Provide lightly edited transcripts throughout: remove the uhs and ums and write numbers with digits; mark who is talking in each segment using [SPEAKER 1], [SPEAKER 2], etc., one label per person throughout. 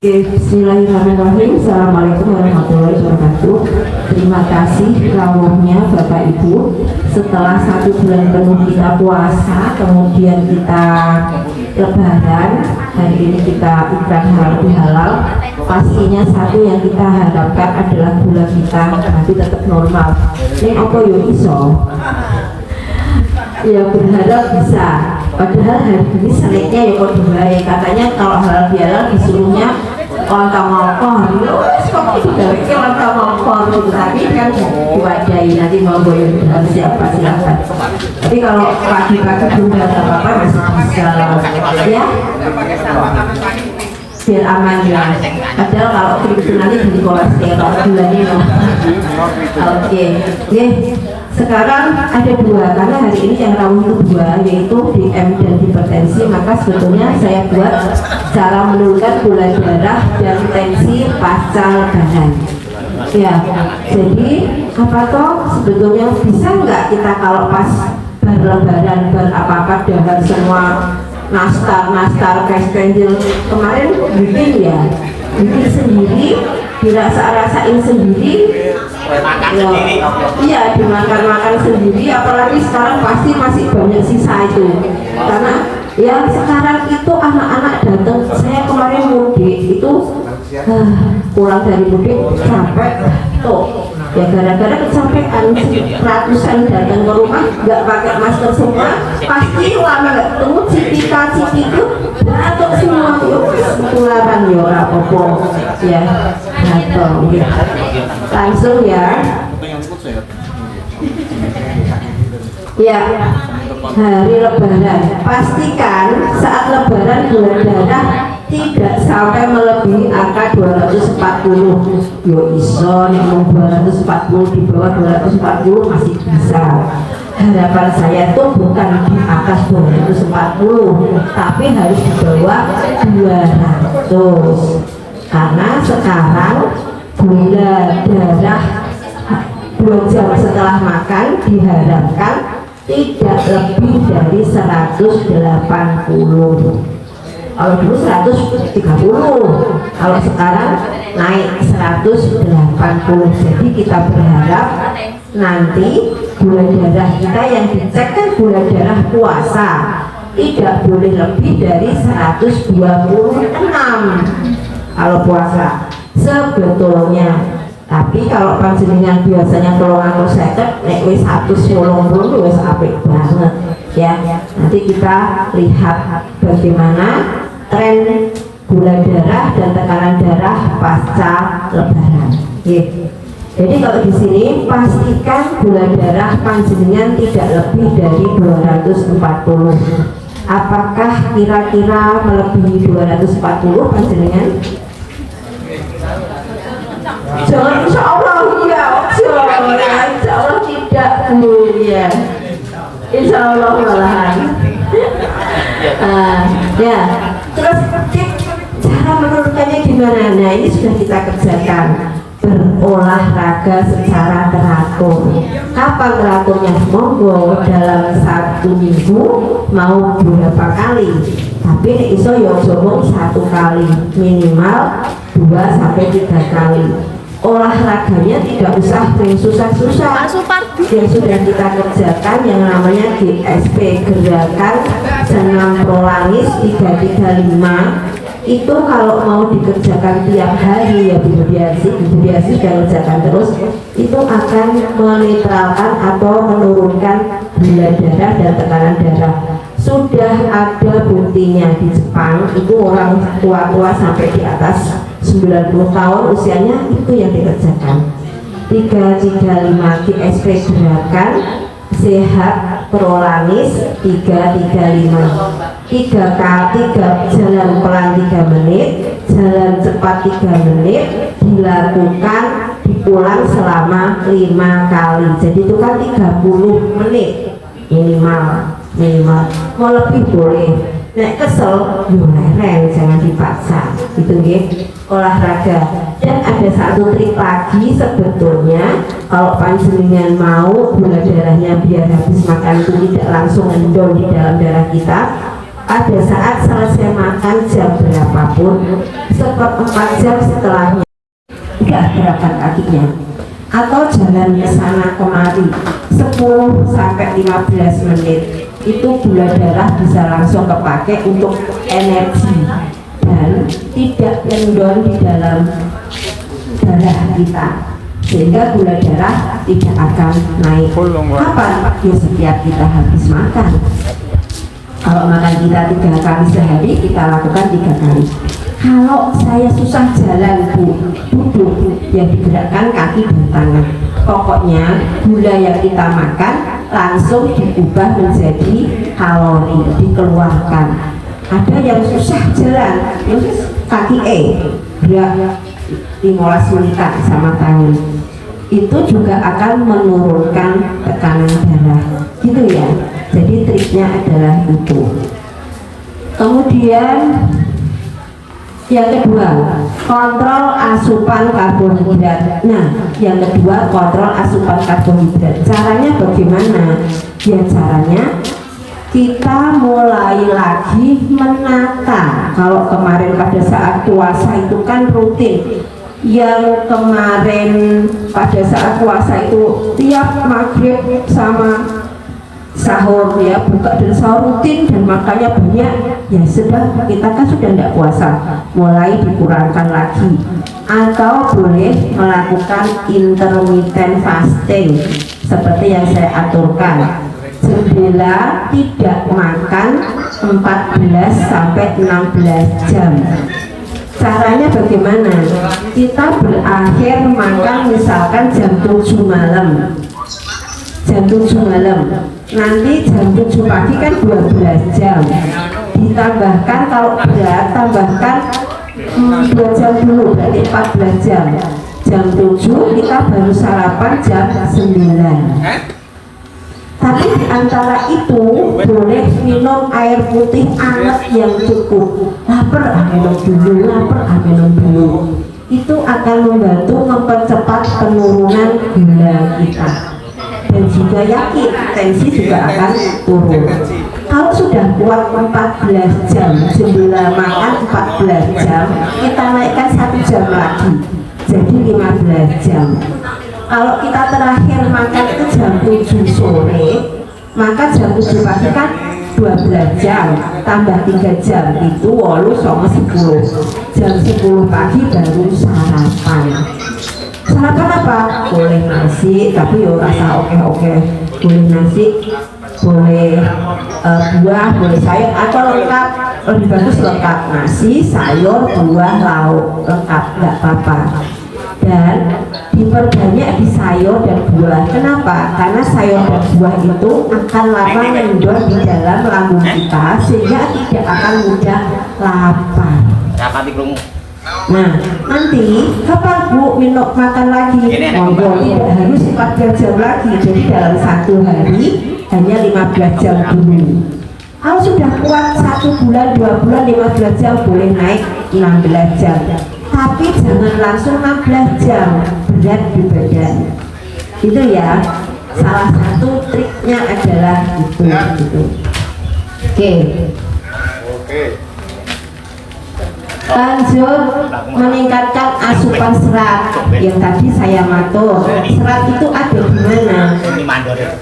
[SPEAKER 1] Bismillahirrahmanirrahim. Assalamualaikum warahmatullahi wabarakatuh. Terima kasih rawuhnya Bapak Ibu. Setelah 1 bulan penuh kita puasa, kemudian kita lebaran, hari ini kita ikrar halal bihalal. Pastinya satu yang kita harapkan adalah gula kita nanti tetap normal. Ini apa yo iso? Ya berharap bisa. Padahal hari ini seliknya ya kok dibayar. Katanya kalau halal bihalal disuruhnya langkah mokor, kok itu langkah mokor gitu. Tapi kan diwadahi nanti mau boyong siapa silakan. Tapi kalau pagi-pagi belum ada apa-apa masih bisa ya, biar aman ya. Padahal kalau itu nanti jadi kolesterol gulanya loh. Oke. Sekarang ada 2 karena hari ini yang rawuh itu 2 yaitu DM dan hipertensi, maka sebetulnya saya buat cara menurunkan gula darah dan tensi pasca lebaran. Ya, jadi apa toh sebetulnya bisa nggak kita kalau pas berlebaran berapa-apa dahar semua nastar cash ganjil kemarin bikin ya, bikin sendiri, dirasa-rasain sendiri. Ya, iya dimakan sendiri, apalagi sekarang pasti masih banyak sisa itu karena ya sekarang itu anak-anak datang. Saya kemarin mudik itu pulang dari mudik capek tuh ya, gara-gara kecapean ratusan datang ke rumah nggak pakai masker semua, pasti lama nggak ketemu cipika-cipiku batuk semua yuk ketularan ya apa-apa ya batuk gitu. Langsung ya hari lebaran pastikan saat lebaran gula darah tidak sampai melebihi angka 240. Yo iso nih mau 240, di bawah 240 masih bisa. Harapan saya tuh bukan di atas 240 tapi harus di bawah 200 karena sekarang gula darah 2 jam setelah makan diharapkan tidak lebih dari 180. Kalau dulu 130, kalau sekarang naik 180. Jadi kita berharap nanti gula darah kita yang dicek kan gula darah puasa tidak boleh lebih dari 126 kalau puasa sebetulnya. Tapi kalau panjenengan biasanya tolongan seket, nek wis 180 wis apik banget ya. Nanti kita lihat bagaimana tren gula darah dan tekanan darah pasca lebaran. Jadi kalau di sini pastikan gula darah panjenengan tidak lebih dari 240. Apakah kira-kira melebihi 240 panjenengan? Jangan, insya Allah ya, insya Allah tidak ya, insya Allah malahan. Ya, terus cara menurunkannya gimana? Nah ini sudah kita kerjakan, berolahraga secara teratur. Kapan teraturnya? Monggo dalam 1 minggu mau berapa kali? Tapi iso yo jomong 1 kali, minimal 2-3 kali. Olahraganya tidak usah susah-susah. Yang sudah kita kerjakan yang namanya GSP, gerakan senam prolangis 335. Itu kalau mau dikerjakan tiap hari ya Bu Biasi dan kerjakan terus, itu akan menetralkan atau menurunkan gula darah dan tekanan darah. Sudah ada buktinya di Jepang, itu orang tua-tua sampai di atas 90 tahun usianya itu yang dikerjakan. 335 GSP gerakan sehat prolangis 335. 3 jalan pelan 3 menit, jalan cepat 3 menit, dilakukan diulang selama 5 kali. Jadi itu kan 30 menit minimal. Mau lebih boleh. Nek kesel, yo leren, jangan dipaksa. Itu nggih, olahraga. Dan ada satu trik lagi sebetulnya, kalau panjenengan mau gula darahnya biar habis makan itu tidak langsung endol di dalam darah kita, pada saat selesai makan jam berapapun, seperempat jam setelahnya nggak gerakan kakinya, atau jalan ke sana kemari 10 sampai 15 menit, itu gula darah bisa langsung kepake untuk energi dan tidak endon di dalam darah kita, sehingga gula darah tidak akan naik. Kapan? Ya setiap kita habis makan. Kalau makan kita 3 kali sehari, kita lakukan 3 kali. Kalau saya susah jalan, Bu, duduk, yang digerakkan kaki dan tangan. Pokoknya gula yang kita makan langsung diubah menjadi kalori, dikeluarkan. Ada yang susah jalan, kaki gerak 15 menitan sama tangan, itu juga akan menurunkan tekanan darah, gitu ya. Jadi triknya adalah itu. Kemudian yang kedua, kontrol asupan karbohidrat. Nah, yang kedua, kontrol asupan karbohidrat. Caranya bagaimana? Ya caranya kita mulai lagi menata. Kalau kemarin pada saat puasa itu kan rutin, yang kemarin pada saat puasa itu tiap maghrib sama sahur ya, buka dan sahur rutin dan makannya banyak, ya sudah, kita kan sudah tidak puasa, mulai dikurangkan lagi. Atau boleh melakukan intermittent fasting seperti yang saya aturkan, jendela tidak makan 14 sampai 16 jam. Caranya bagaimana? Kita berakhir makan misalkan jam 7 malam, jam 7 malam, nanti jam 7 pagi kan 12 jam, ditambahkan kalau berat tambahkan 2 jam dulu, berarti 14 jam. Jam 7 kita baru sarapan jam 9. Tapi di antara itu boleh minum air putih hangat yang cukup. Lapar minum dulu, lapar minum dulu. Itu akan membantu mempercepat penurunan gula kita. Dan juga yakin tensi juga akan turun. Kalau sudah kuat 14 jam, jendela makan 14 jam, kita naikkan 1 jam lagi, jadi 15 jam. Kalau kita terakhir makan itu jam 7 sore, maka jam 7 pagi kan 12 jam, tambah 3 jam, itu 8 sama 10. Jam 10 pagi baru sarapan. Sarapan apa? Boleh nasi, tapi yo rasa oke-oke. Boleh nasi, boleh buah, boleh sayur, atau lengkap. Lebih bagus lengkap, nasi, sayur, buah, lauk, lengkap, nggak apa-apa. Dan diperbanyak di sayur dan buah. Kenapa? Karena sayur dan buah itu akan lama mengendor di dalam lambung kita, sehingga tidak akan mudah lapar. Nah, nanti kapan Bu minum makan lagi? Monggo, tidak harus 14 jam lagi. Jadi dalam 1 hari hanya 15 jam dulu. Kalau sudah kuat 1 bulan, 2 bulan, 15 jam, boleh naik 16 jam. Tapi jangan langsung 16 jam, berat di badan. Itu ya, salah satu triknya adalah itu. Gitu. Oke. Lanjut, meningkatkan asupan serat. Yang tadi saya matur, serat itu ada di mana?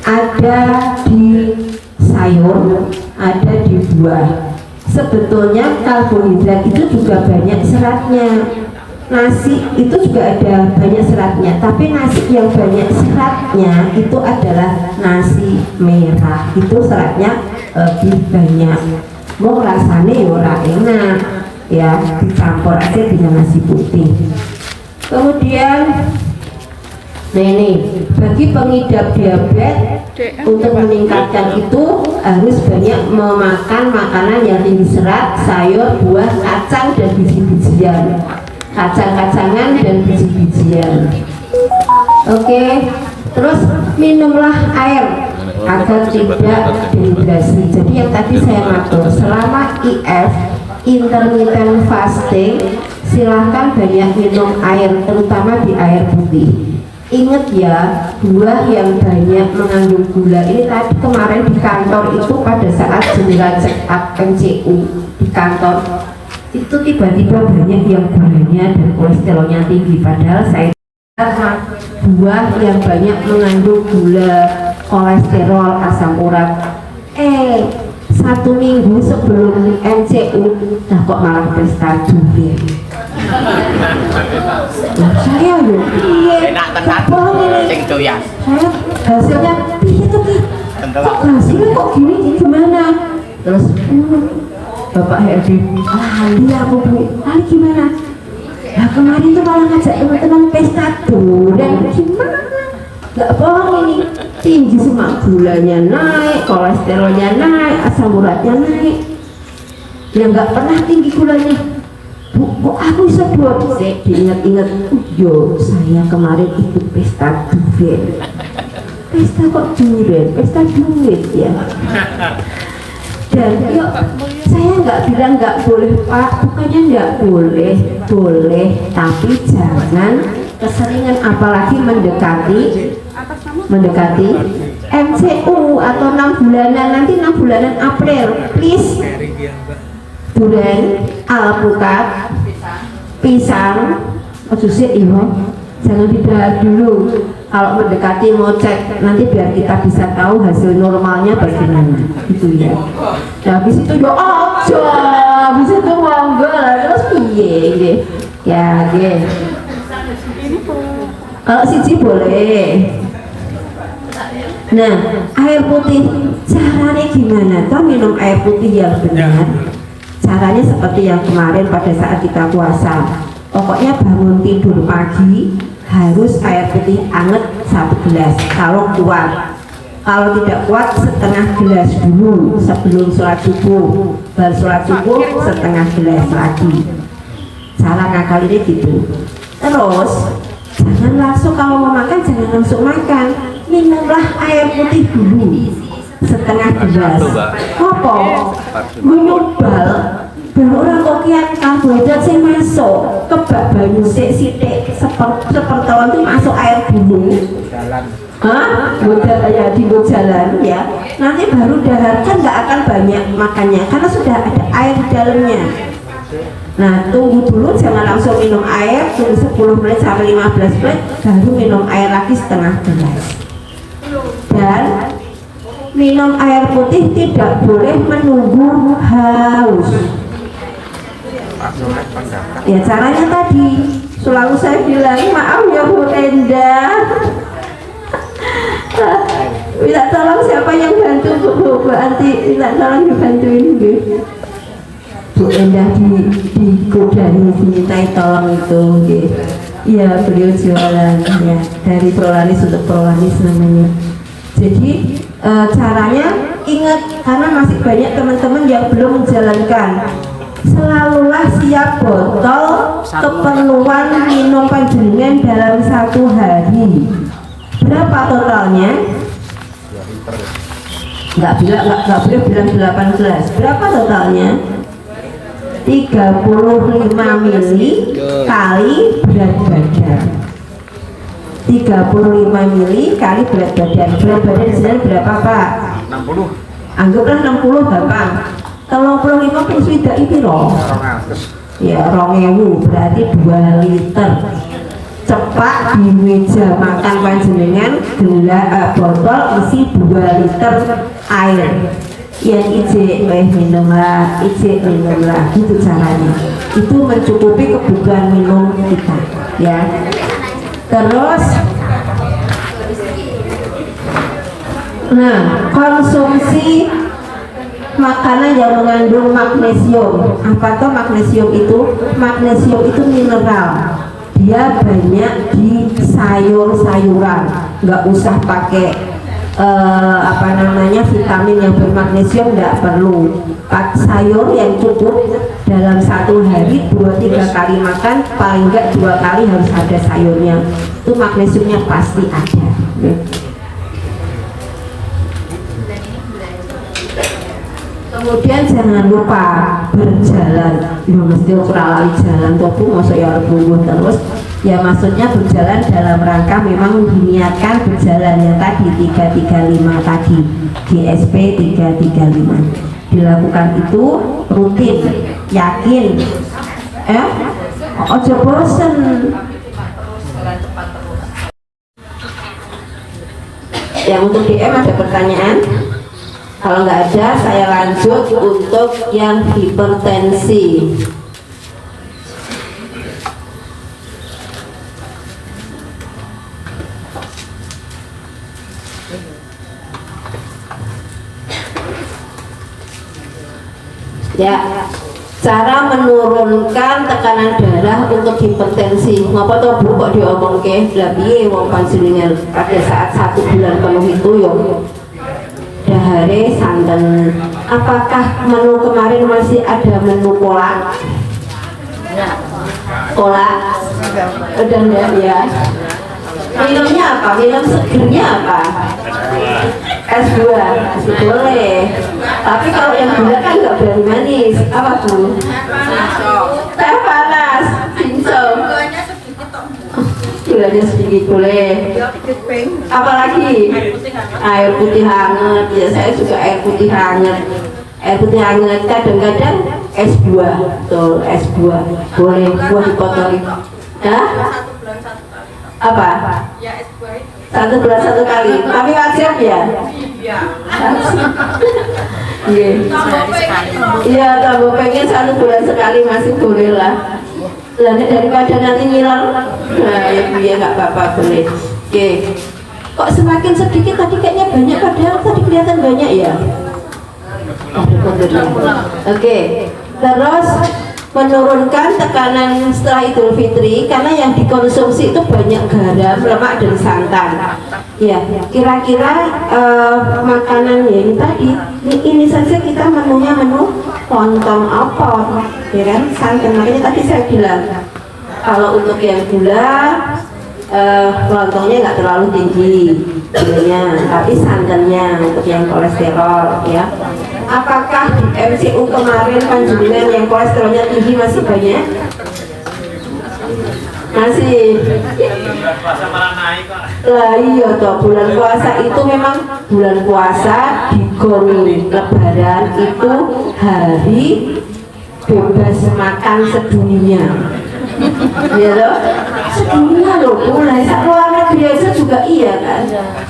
[SPEAKER 1] Ada di sayur, ada di buah. Sebetulnya karbohidrat itu juga banyak seratnya. Nasi itu juga ada banyak seratnya, tapi nasi yang banyak seratnya itu adalah nasi merah. Itu seratnya lebih banyak. Mau rasanya ya ora enak, ya dicampur aja dengan nasi putih. Kemudian nah ini bagi pengidap diabetes, untuk meningkatkan itu harus banyak memakan makanan yang tinggi serat, sayur, buah, kacang dan biji-bijian, kacang-kacangan dan biji-bijian. Oke, terus minumlah air agar tidak dehidrasi. Jadi yang tadi saya matur, selama IF intermittent fasting, silahkan banyak minum air, terutama di air putih. Ingat ya, buah yang banyak mengandung gula ini tadi kemarin di kantor itu pada saat general check up MCU di kantor itu tiba-tiba banyak yang gulanya dan kolesterolnya tinggi, padahal saya buah yang banyak mengandung gula, kolesterol, asam urat. 1 minggu sebelum MCU, nah kok malah pesta durian. Nah, saya loh,
[SPEAKER 2] enak tenan sing doyan.
[SPEAKER 1] saya hasilnya piye tuh Ki? Kok hasilnya kok gini gimana? Terus Bapak Herdi, aku Bu, gimana? Nah kemarin tuh malah ngajak teman-teman pesta durian, gimana? Gak bohong ini, tinggi semua, gulanya naik, kolesterolnya naik, asam uratnya naik. Yang gak pernah tinggi gulanya, Bu, aku bisa buat. Saya diingat-ingat, yo saya kemarin ikut pesta durian. Pesta kok durian, pesta duit ya. Dan yuk, saya nggak bilang nggak boleh Pak, bukannya nggak boleh, boleh, tapi jangan keseringan, apalagi mendekati MCU atau 6 bulanan, nanti 6 bulanan April, please. Durian, alpukat, pisang, susik ya, jangan dibahas dulu. Kalau mendekati mau cek, nanti biar kita bisa tahu hasil normalnya bagaimana, gitu ya. Nah, habis itu yo aja, habis itu monggo lah, terus piye gitu. Ya, gitu. Kalau siji boleh. Nah, air putih caranya gimana? Toh minum air putih yang benar. Caranya seperti yang kemarin pada saat kita puasa. Pokoknya bangun tidur pagi harus air putih anget 1 gelas. Kalau kuat, kalau tidak kuat setengah gelas dulu sebelum sholat subuh. Baru sholat subuh setengah gelas lagi. Cara ngakalinnya gitu. Terus jangan langsung kalau mau makan, jangan langsung makan. Minumlah air putih dulu setengah gelas. Apa? Menyubal. Baru orang kokian karbohidrat sih masuk kebak banyu sithik sepertawan itu masuk air dulu. Udah ya di jalan ya. Nanti baru dahar, kan nggak akan banyak makannya karena sudah ada air di dalamnya. Nah, tunggu dulu, jangan langsung minum air, tunggu 10 menit sampai 15 menit, baru minum air lagi setengah gelas. Dan minum air putih tidak boleh menunggu haus. Ya caranya tadi selalu saya bilang, maaf ya Bu Enda, minta tolong siapa yang bantu Bu Anti, minta tolong dibantuin Bu Enda digodani dimintai tolong itu. Iya, beliau jualan ya dari Prolanis untuk Prolanis namanya. Jadi caranya ingat, karena masih banyak teman-teman yang belum menjalankan. Selalulah siap botol keperluan minum panjenengan dalam 1 hari. Berapa totalnya? Nggak boleh bilang 18. Berapa totalnya? 35 mili kali berat badan. 35 mili kali berat badan. Berat badan sebenarnya berapa Pak?
[SPEAKER 2] 60.
[SPEAKER 1] Anggaplah 60 gampang. Kalau 35 pun sudah itu loh. Ya 2000 berarti 2 liter. Cepak di meja makan panjenengan botol isi 2 liter air. Yang ije minumlah, gitu caranya. Itu mencukupi kebutuhan minum kita, ya. Terus, nah konsumsi makanan yang mengandung magnesium. Apa tuh magnesium itu? Magnesium itu mineral. Dia banyak di sayur-sayuran. Nggak usah pakai vitamin yang bermagnesium, nggak perlu. Sayur yang cukup dalam 1 hari 2-3 kali makan, paling nggak 2 kali harus ada sayurnya. Itu magnesiumnya pasti ada. Kemudian jangan lupa berjalan. Mesti ora lali jalan tuh masuk ya terus Ya maksudnya berjalan dalam rangka memang diniatkan berjalan yang tadi 335 tadi, GSP 335 dilakukan itu rutin, yakin, ojo bosen. Yang untuk DM ada pertanyaan? Kalau nggak ada, saya lanjut untuk yang hipertensi. Ya, cara menurunkan tekanan darah untuk hipertensi. Ngapa toh Bu kok diomongke? Lah piye wong panjenengan pada saat 1 bulan penuh itu yo dahare santen. Apakah menu kemarin masih ada menu kolak? Kolak? Udah enggak ya? Minumnya apa? Minum segernya apa? Es buah, masih boleh. Tapi kalau yang gula kan nggak berani manis. Apa Bu? Teh panas, cincong. Gulanya sedikit boleh. Apalagi air putih hangat. Ya saya suka air putih hangat. Air putih hangat. Kadang-kadang es buah, betul es buah. Boleh buah dikotori. Hah? Apa? Ya es buah. 1 bulan 1 kali. Tapi wajib ya? Iya. Iya, tambah pengen 1 bulan sekali masih boleh lah. Daripada nanti ngilang, nah ya nggak apa-apa boleh. Oke. Kok semakin sedikit tadi kayaknya banyak, padahal tadi kelihatan banyak ya. Oke. Terus menurunkan tekanan setelah Idul Fitri karena yang dikonsumsi itu banyak garam, lemak dan santan. Ya, kira-kira makanan ya ini tadi ini saja kita menunya menu lontong opor, ya kan, santan. Makanya tadi saya bilang kalau untuk yang gula lontongnya nggak terlalu tinggi gulanya, tapi santannya untuk yang kolesterol ya. Apakah di MCU kemarin panjenengan yang kolesterolnya tinggi masih banyak? Masih. Lah iya toh, bulan puasa itu memang bulan puasa digoni lebaran itu hari bebas makan sedunia. Ya loh, sedunia loh, mulai luar negeri aja juga iya kan.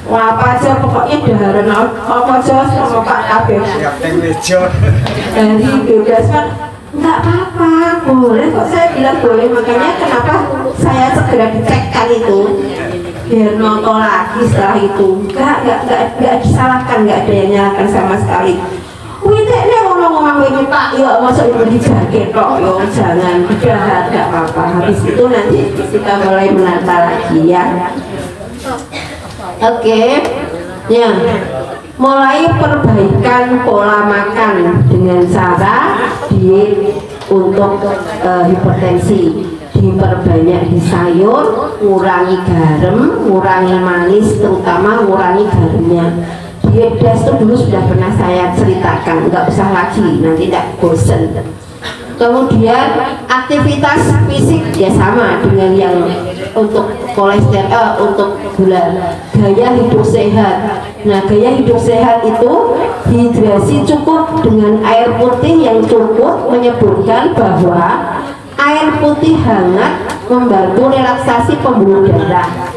[SPEAKER 1] Wah apa aja pokoknya daharan apa aja sama Pak Kabeh. Dari bebas kan nggak apa-apa, boleh kok, saya bilang boleh. Makanya kenapa saya segera dicekkan itu biar nonton lagi setelah itu. Nggak disalahkan, nggak ada yang nyalahkan sama sekali. Witeknya ngomong-ngomong ini Pak, ya masa ibu dijaket kok, yo jangan dahar, nggak apa-apa. Habis itu nanti kita mulai menata lagi ya. Oke, ya. Mulai perbaikan pola makan dengan cara diet untuk hipertensi. Diperbanyak di sayur, ngurangi garam, ngurangi manis, terutama ngurangi garamnya. Diet DAS itu dulu sudah pernah saya ceritakan, nggak usah lagi, nanti tidak bosen. Kemudian aktivitas fisik ya sama dengan yang untuk kolesterol, untuk gula. Gaya hidup sehat. Nah, gaya hidup sehat itu hidrasi cukup dengan air putih yang cukup, menyebutkan bahwa air putih hangat membantu relaksasi pembuluh darah.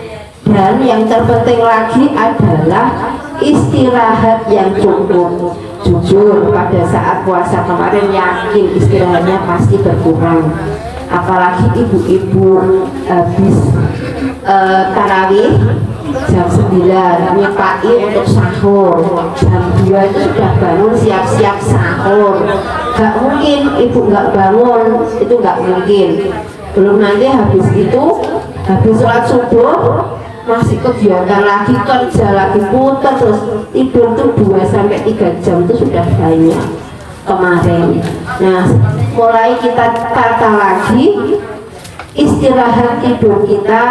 [SPEAKER 1] Dan yang terpenting lagi adalah istirahat yang cukup. Jujur pada saat puasa kemarin yakin istirahatnya pasti berkurang. Apalagi ibu-ibu habis tarawih jam 9 nyepaki untuk sahur, jam 2 itu sudah bangun siap-siap sahur. Gak mungkin ibu nggak bangun, itu nggak mungkin. Belum nanti habis itu, habis sholat subuh masih kegiatan lagi, kerja lagi, putar terus, tidur tuh 2-3 jam itu sudah banyak kemarin. Nah, mulai kita tata lagi istirahat tidur kita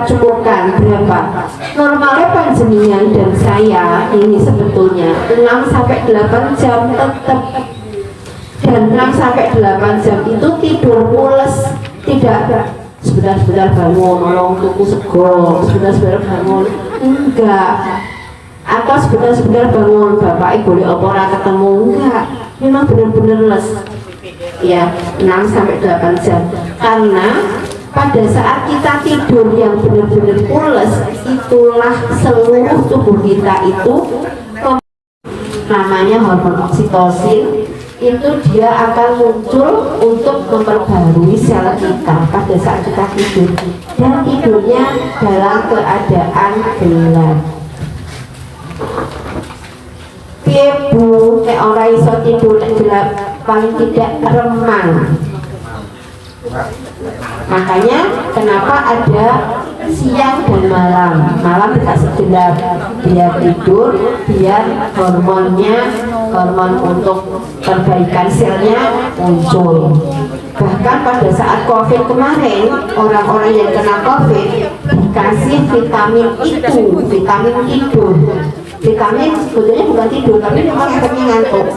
[SPEAKER 1] cukupkan berapa? Normalnya panjenengan dan saya ini sebetulnya 6-8 jam tetap, dan 6-8 jam itu tidur pules, tidak sebentar bangun, nolong tuku sego, sebentar bangun, enggak. Atau sebentar bangun, bapak ibu boleh opera ketemu, enggak. Memang benar-benar les, ya 6-8 jam. Karena pada saat kita tidur yang benar-benar pules, itulah seluruh tubuh kita itu namanya hormon oksitosin, itu dia akan muncul untuk memperbarui sel kita pada saat kita tidur, dan tidurnya dalam keadaan gelap. Bu, kayak orang iso tidur gelap, paling tidak remang. Makanya kenapa ada siang dan malam. Malam dikasih gelap biar tidur, biar hormon untuk perbaikan selnya muncul. Bahkan pada saat COVID kemarin, orang-orang yang kena COVID dikasih vitamin itu, vitamin tidur. Vitamin sebetulnya bukan tidur, tapi memang efeknya ngantuk.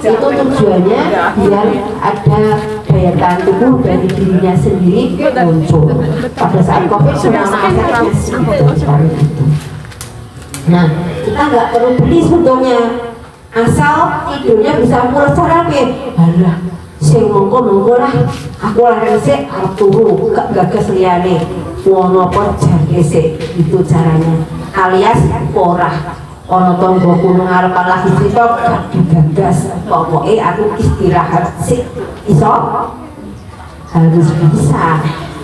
[SPEAKER 1] Itu tujuannya biar ada daya tahan tubuh dari dirinya sendiri muncul. Pada saat COVID semua efeknya vitamin itu. Nah, kita nggak perlu beli sebetulnya, asal tidurnya bisa pulas. Cara apa? Alah, sing mongko lah, aku lari sik, aku turu, gak gagas liyane. Ngono apa jare sik, itu caranya. Alias porah. Ono tonggo kuno ngarepan lagi cerita gak digagas, pokoknya aku istirahat sih, iso harus bisa.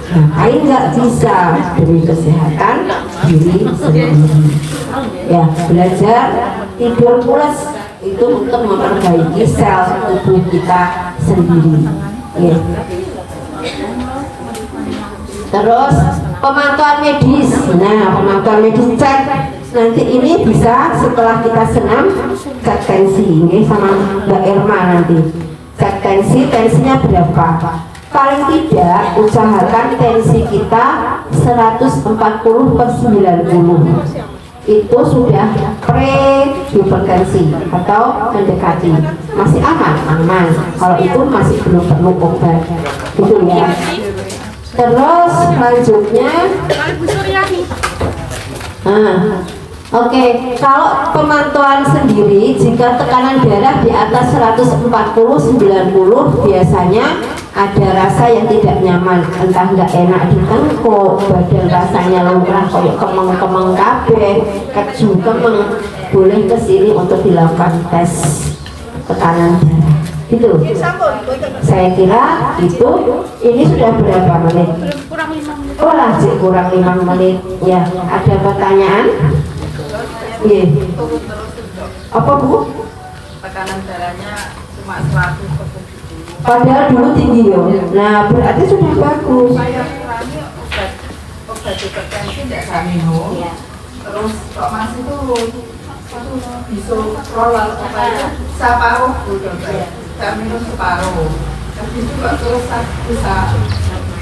[SPEAKER 1] Ngapain nggak bisa demi kesehatan diri sendiri? Ya, belajar tidur pulas itu untuk memperbaiki sel tubuh kita sendiri. Ya. Terus pemantauan medis. Nah, pemantauan medis cek. Nanti ini bisa setelah kita senam cek tensi, ini sama Mbak Irma nanti. Cek tensi, tensinya berapa? Paling tidak usahakan tensi kita 140/90. Itu sudah pre-hipertensi atau mendekati. Masih aman. Kalau itu masih belum perlu obat, gitu ya. Terus selanjutnya, oke, kalau pemantauan sendiri, jika tekanan darah di atas 140/90 biasanya ada rasa yang tidak nyaman, entah nggak enak di tengkuk, badan rasanya lumrah kayak kemeng-kemeng kabeh, keju kemeng, boleh kesini untuk dilakukan tes tekanan darah. Gitu. Saya kira itu. Ini sudah berapa menit?
[SPEAKER 3] Kurang 5 menit.
[SPEAKER 1] Oh lah, kurang 5 menit. Ya, ada pertanyaan? Iya. Apa Bu?
[SPEAKER 3] Tekanan darahnya cuma 100/70.
[SPEAKER 1] Padahal dulu tinggi yo. Nah, berarti sudah bagus.
[SPEAKER 3] Saya kurangi obat hipertensi tidak saya minum. Terus kok masih turun? Bisa roller supaya separuh udah saya minum separuh. Tapi juga terus bisa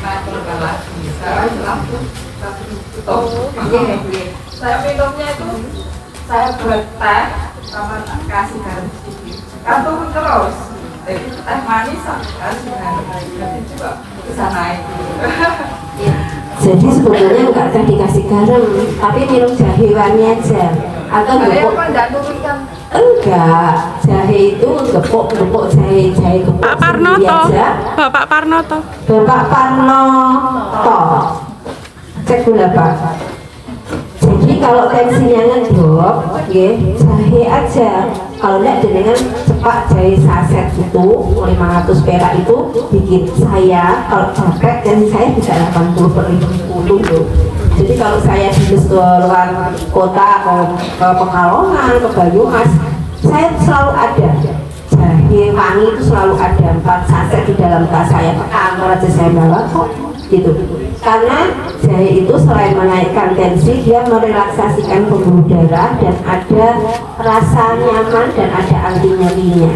[SPEAKER 3] naik lagi. Sekarang selalu saya minumnya itu saya buat teh sama kasih garam sedikit. Kan turun terus. Jadi teh manis kasih garam. Jadi juga bisa naik.
[SPEAKER 1] Jadi sebetulnya nggak usah dikasih garam, tapi minum jahe wangi aja. Atau gepuk? Enggak, jahe itu gepuk jahe gepuk
[SPEAKER 4] Pak Parnoto,
[SPEAKER 1] aja.
[SPEAKER 4] Bapak Parnoto.
[SPEAKER 1] Bapak Parnoto, cek gula Pak. Jadi kalau tensinya ngedrop, ya jahe aja. Kalau enggak dengan cepat jahe saset itu 500 perak itu bikin saya kalau capek tensi saya bisa 80/50 tuh. Jadi kalau saya di luar kota ke Pekalongan, ke Banyumas, saya selalu ada jahe wangi, itu selalu ada 4 saset di dalam tas saya. Ke kantor aja saya bawa kok gitu. Karena jahe itu selain menaikkan tensi, dia merelaksasikan pembuluh darah dan ada rasa nyaman dan ada anti nyerinya.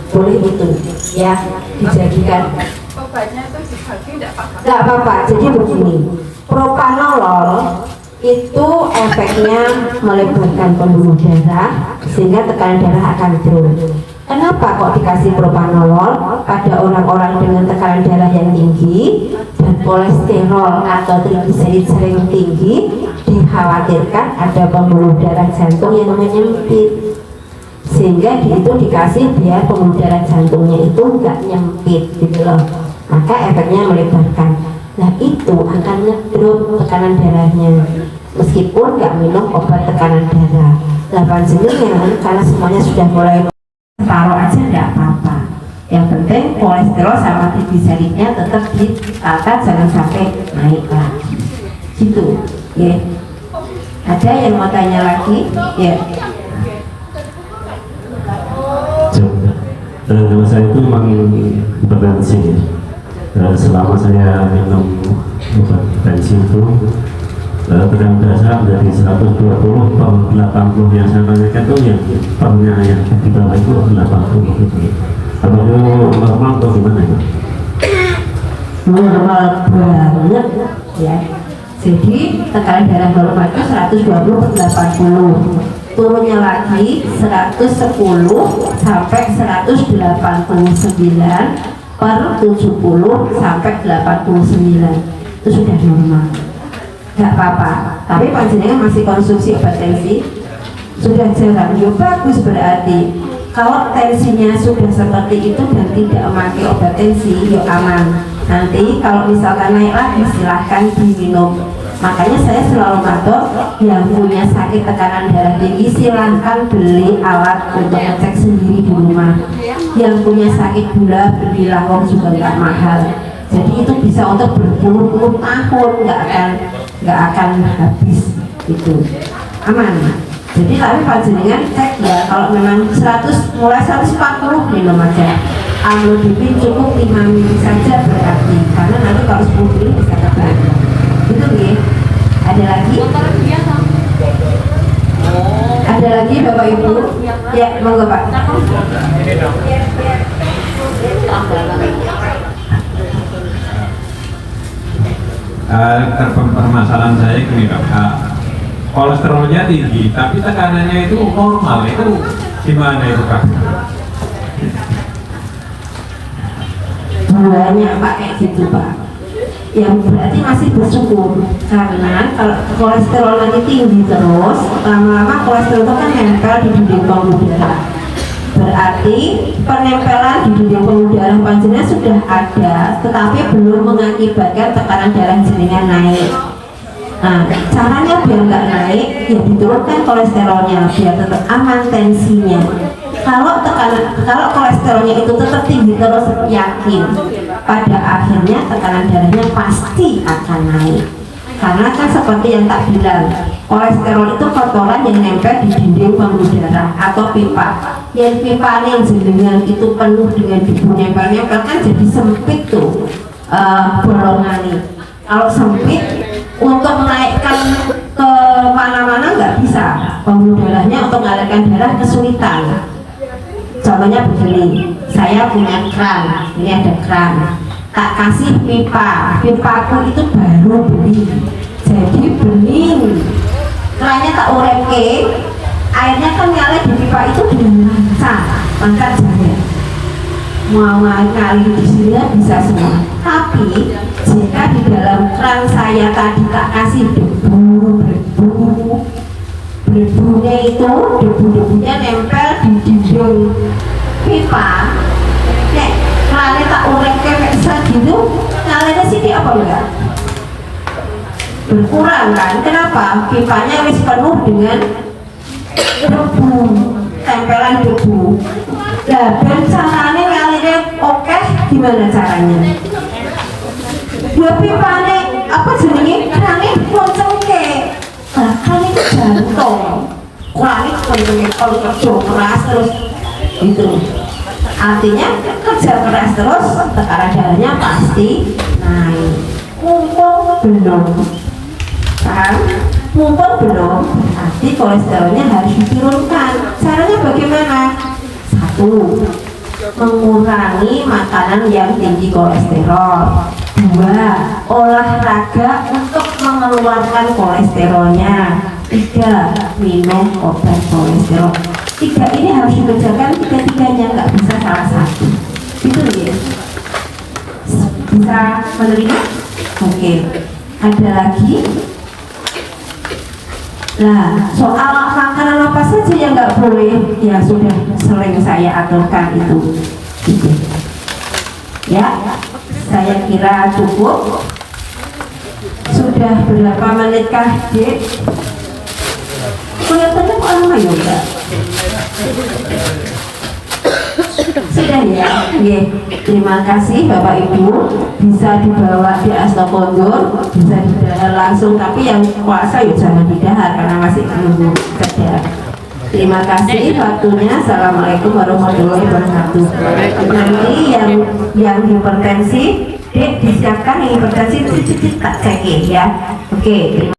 [SPEAKER 1] Boleh itu ya dijadikan.
[SPEAKER 3] Obatnya itu dibagi tidak apa-apa.
[SPEAKER 1] Nggak apa-apa. Jadi begini, propanolol itu efeknya melebarkan pembuluh darah sehingga tekanan darah akan turun. Kenapa kok dikasih propanolol pada orang-orang dengan tekanan darah yang tinggi dan berkolesterol atau trigliserid sering tinggi, dikhawatirkan ada pembuluh darah jantung yang namanya nyempit, sehingga itu dikasih biar pembuluh darah jantungnya itu nggak nyempit gitu loh, maka efeknya melebarkan. Nah itu akan ngedrop tekanan darahnya meskipun nggak minum obat tekanan darah. Nah panjenengan karena semuanya sudah mulai taruh aja nggak apa-apa, yang penting kolesterol sama trigliseridnya tetap ditata, jangan sampai naik lagi gitu ya. Ada yang mau tanya lagi ya?
[SPEAKER 4] Kalau saya itu memang hipertensi ya. Selama saya minum obat tensi itu tekanan darah dari 120 per 80 yang saya tanyakan itu yang pernya yang di bawah itu 80 gitu. Apa itu normal atau gimana ya?
[SPEAKER 1] Normal banget ya. Jadi tekanan darah normal itu 120 per 80, turunnya lagi 110 sampai 189 per 70 sampai 89 itu sudah normal, nggak apa-apa. Tapi panjenengan masih konsumsi obat tensi sudah jarang, ya bagus. Berarti kalau tensinya sudah seperti itu dan tidak memakai obat tensi, ya aman. Nanti kalau misalkan naik lagi silahkan diminum. Makanya saya selalu ngatur yang punya sakit tekanan darah tinggi silahkan beli alat untuk ngecek sendiri di rumah. Yang punya sakit gula belilah, wong juga nggak mahal. Jadi itu bisa untuk berpuluh-puluh tahun, nggak akan habis itu, aman. Jadi tapi panjenengan cek ya, kalau memang 100 mulai 140 minum aja. Amlodipin cukup 5 ml saja berarti, karena nanti kalau 10 ml bisa kebal. Itu ya. Ada lagi? Ada lagi Bapak Ibu? Ya, monggo Pak.
[SPEAKER 5] Permasalahan saya gini Dok, kolesterolnya tinggi tapi tekanannya itu normal, itu gimana itu Kak?
[SPEAKER 1] Banyak Pak kayak gitu Pak, yang berarti masih bersyukur, karena kalau kolesterol lagi tinggi terus lama-lama kolesterol itu kan nempel di dinding pembuluh darah. Berarti penempelan di dinding pembuluh darah panjenengan sudah ada, tetapi belum mengakibatkan tekanan darah jenengan naik. Nah, caranya biar nggak naik, ya diturunkan kolesterolnya biar tetap aman tensinya. Kalau kolesterolnya itu tetap tinggi terus, yakin pada akhirnya tekanan darahnya pasti akan naik. Karena kan seperti yang tak bilang, kolesterol itu kotoran yang nempel di dinding pembuluh darah atau pipa. Yang pipa yang jenengan itu penuh dengan debu nempel-nempel kan jadi sempit tuh bolongannya. Kalau sempit, untuk menaikkan ke mana-mana nggak bisa, pembuluh darahnya untuk mengalirkan darah kesulitan. Contohnya begini, saya punya keran, ini ada keran, tak kasih pipa, pipaku itu baru beli, jadi bening, kerannya tak ureke, airnya kan ngalir di pipa itu dengan lancar saja. Mau ngalir di sini bisa semua. Tapi jika di dalam keran saya tadi tak kasih debunya itu, debu-debunya nempel di dinding pipa, nek kerannya tak urek kayak gitu, ngalirnya sini apa enggak? Berkurang kan? Kenapa? Pipanya wis penuh dengan debu, tempelan debu. Nah, dan caranya ngalirnya oke, gimana caranya? Dua pipanya apa jenenge? Kerannya loncengke. Bahkan itu jantung, kulit kalau kerja keras terus itu, artinya kerja keras terus tekanan darahnya pasti naik. Mumpung belum, paham? Mumpung belum, berarti kolesterolnya harus diturunkan. Caranya bagaimana? 1. Mengurangi makanan yang tinggi kolesterol. 2. Olahraga untuk mengeluarkan kolesterolnya. 3. Minum obat kolesterol. 3 ini harus dikerjakan, 3-tiganya, nggak bisa salah satu. Itu ya. Bisa menerima? Oke, ada lagi? Nah, soal makanan apa saja yang nggak boleh, ya sudah sering saya aturkan itu. Gitu. Ya, saya kira cukup. Sudah berapa menitkah, Dek? Kelihatannya kok lama ya, Mbak? Sudah ya, oke. Terima kasih Bapak Ibu. Bisa dibawa di Astokondur, bisa didahar langsung, tapi yang puasa ya jangan didahar karena masih menunggu sedar. Terima kasih waktunya. Assalamualaikum warahmatullahi wabarakatuh. Nanti yang hipertensi, Dek disiapkan yang hipertensi tak cekin ya. Oke.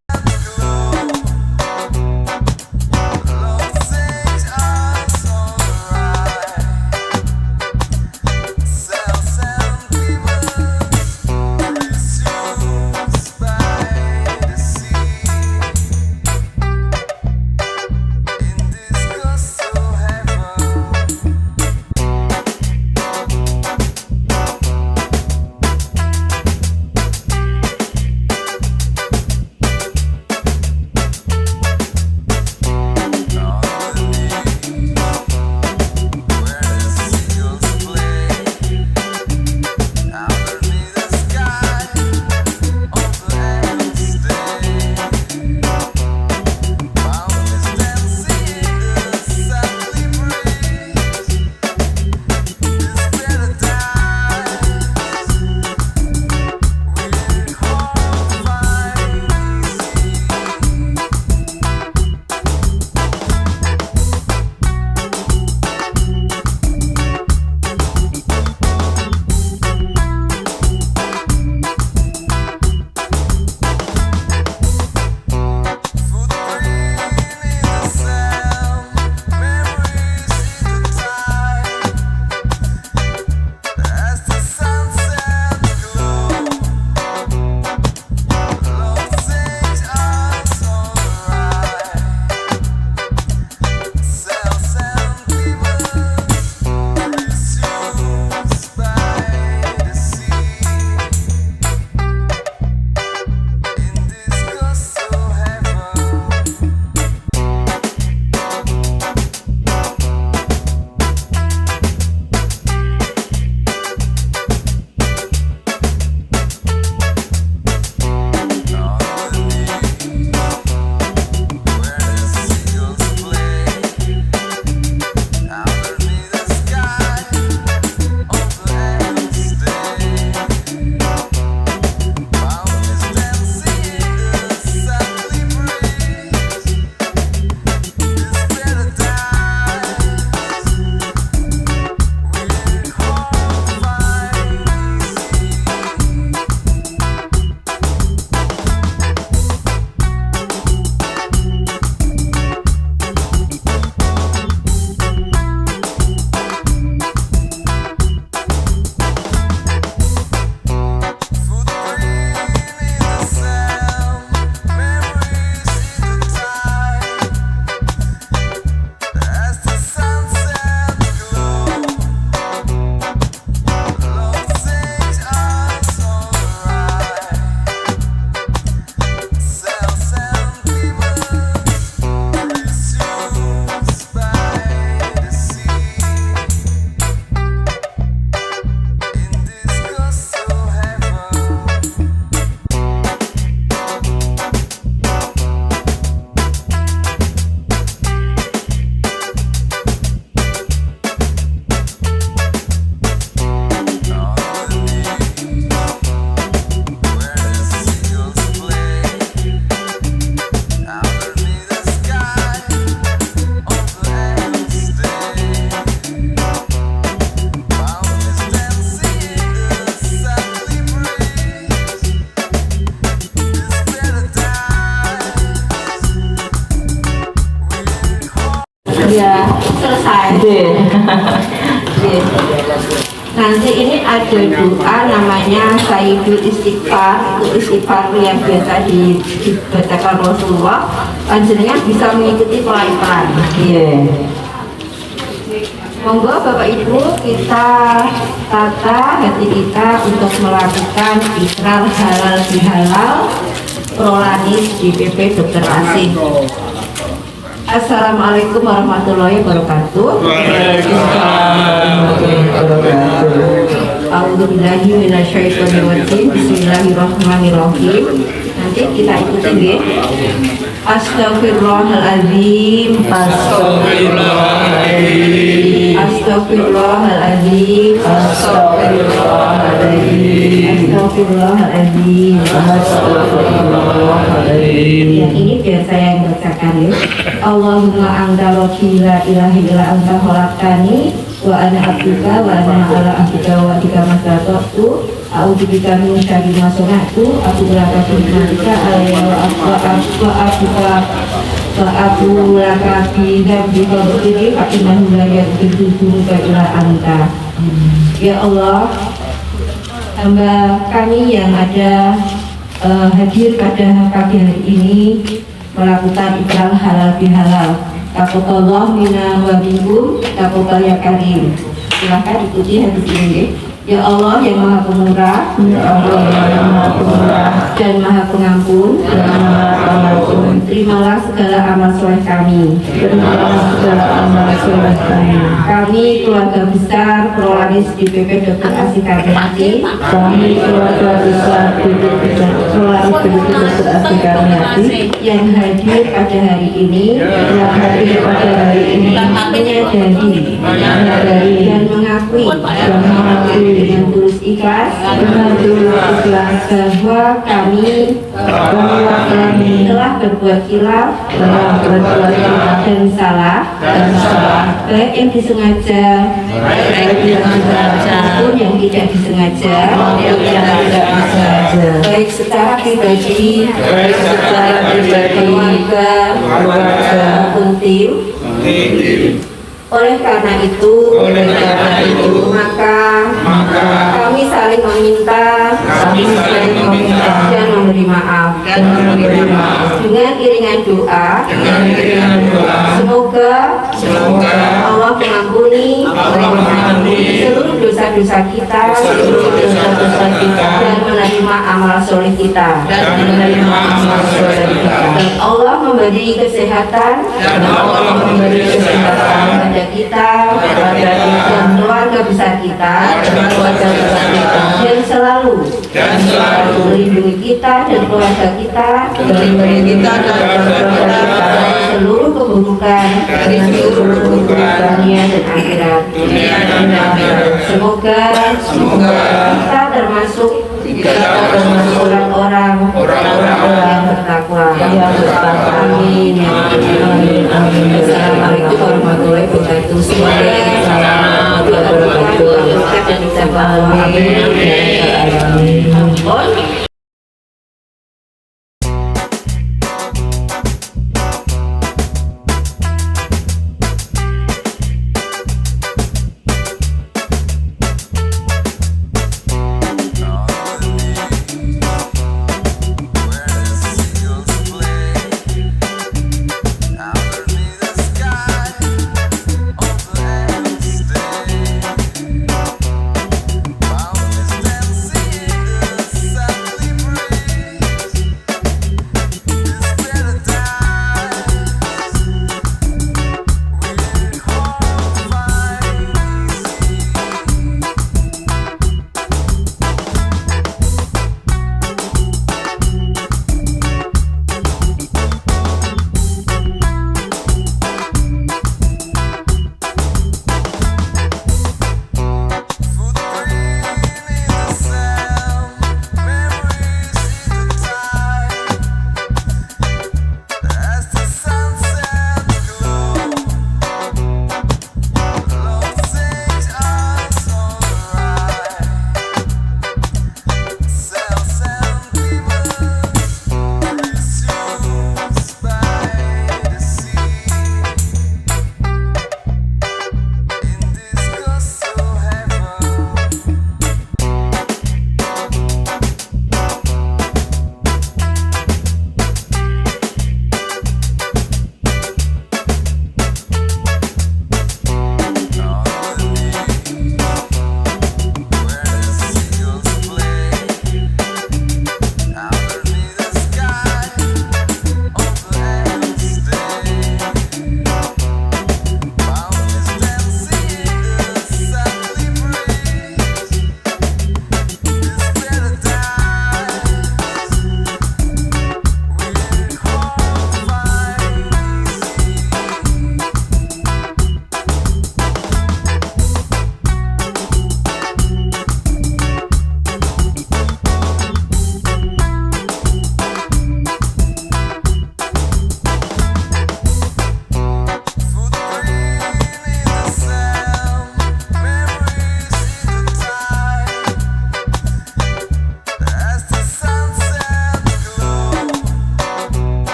[SPEAKER 1] Ya, selesai. Nanti ini ada doa namanya Sayyidul Istighfar. Itu istighfar yang biasa dibacakan Rasulullah. Panjenengan bisa mengikuti pelan-pelan. Monggo Bapak Ibu kita tata hati kita untuk melakukan ikrar halal bihalal prolanis di PP Dr. Asih. Assalamualaikum warahmatullahi wabarakatuh. A'udzubillahi minasyaitonir rajim. Bismillahirrahmanirrahim. Nanti kita ikutin ya. Astagfirullahaladzim. Astagfirullahaladzim. Astagfirullahaladzim. Astagfirullahaladzim. Astagfirullahaladzim. Yang ini biar saya yang bacakan ya. Allahumma anta rabbi la ilaha illa anta khalaqtani wa ana abduka wa ana ala ahdika wa ahdika mastata'tu a'udzubika min syarri ma sana'tu a'udzubika bimanika alayya wa laka fi dzambika wa dzikri fa innahu la yaghfiru dzunuba illa anta. Ya Allah, hamba kami yang ada hadir pada pagi hari ini melakukan ikrar halal bihalal. Taqabbalallahu minna wa minkum, taqabbal ya karim. Silakan ikuti hadis ini. Ya Allah yang Maha Pemurah, dan Maha Pengampun, terimalah segala amal soleh kami. Kami keluarga besar Prolanis di PP Dr. Asih Karniati. Yang hadir pada hari ini, menyadari dan mengakui dengan tulus ikhlas bahwa kami telah berbuat khilaf dan salah, baik yang disengaja maupun yang tidak disengaja, baik secara pribadi, keluarga maupun tim. Oleh karena itu, maka kami saling meminta dan memberi maaf dengan iringan doa. Semoga Allah mengampuni seluruh dosa-dosa kita dan menerima amal soleh kita. Dan Allah memberi kesehatan kepada kita dan keluarga besar kita, dan selalu melindungi kita dan keluarga kita dari seluruh keburukan dunia dan akhirat. Semoga kita termasuk orang-orang yang bertakwa. Amin. Assalamualaikum warahmatullahi wabarakatuh. Semoga kita bisa